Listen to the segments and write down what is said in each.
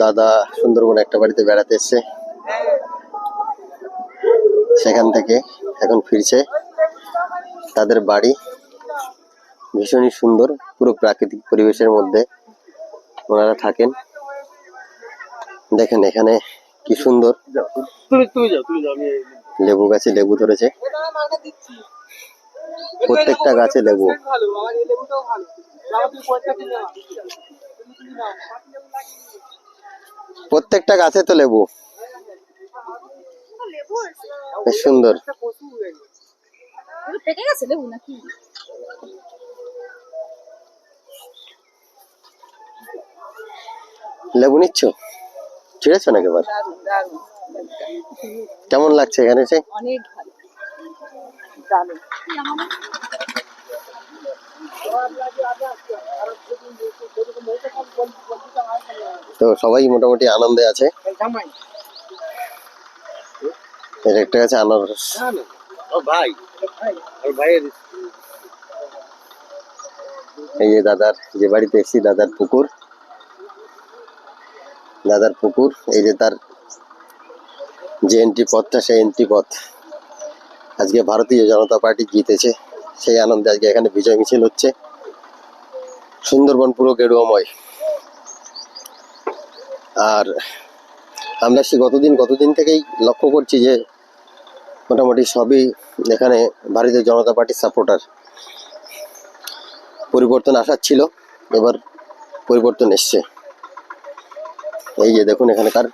দাদা সুন্দরবন একটা বাড়িতে বেড়াতে এসছে, সেখান থেকে এখন ফিরছে। তাদের বাড়ি ভীষণই সুন্দর, পুরো প্রাকৃতিক পরিবেশের মধ্যে ওনারা থাকেন। দেখেন এখানে কি সুন্দর লেবু গাছে লেবু ধরেছে, প্রত্যেকটা গাছে লেবু। প্রত্যেকটা গাছে তো লেবু, বেশ সুন্দর। লেবু নিচ্ছ, ছিঁড়েছ নাকি এবার? কেমন লাগছে এখানে এসে? অনেক ভালো, তো সবাই মোটামুটি আনন্দে আছে। এর একটা আছে আনারস। এই যে দাদার যে বাড়িতে এসেছি, দাদার পুকুর, এই যে তার যে এন্ট্রি পথটা, সেই এন্ট্রি পথ। আজকে ভারতীয় জনতা পার্টি জিতেছে, সেই আনন্দে আজকে এখানে বিজয় মিছিল হচ্ছে। সুন্দরবন পুরো গেরুয়াময়। আর আমরা সে গতদিন থেকেই লক্ষ্য করছি যে মোটামুটি সবই এখানে ভারতীয় জনতা পার্টির সাপোর্টার। পরিবর্তন আসার ছিল, এবার পরিবর্তন এসছে। এই যে দেখুন এখানকার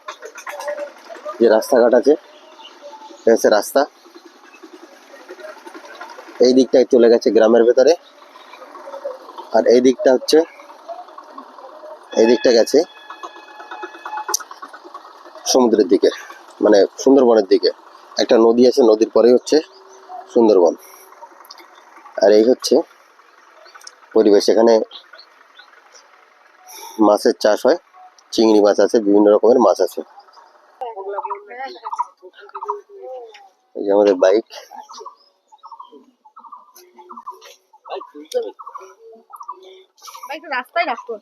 যে রাস্তাঘাট আছে, রাস্তা এই দিকটায় চলে গেছে গ্রামের ভেতরে, আর এই দিকটা হচ্ছে, এই দিকটা গেছে সমুদ্রের দিকে, মানে সুন্দরবনের দিকে। একটা নদী আছে, নদীর পরেই হচ্ছে সুন্দরবন। আর এই হচ্ছে পরিবেশ। এখানে মাছের চাষ হয়, চিংড়ি মাছ আছে, বিভিন্ন রকমের মাছ আছে। এই যে আমাদের বাইক, রাস্তায় রাখতো।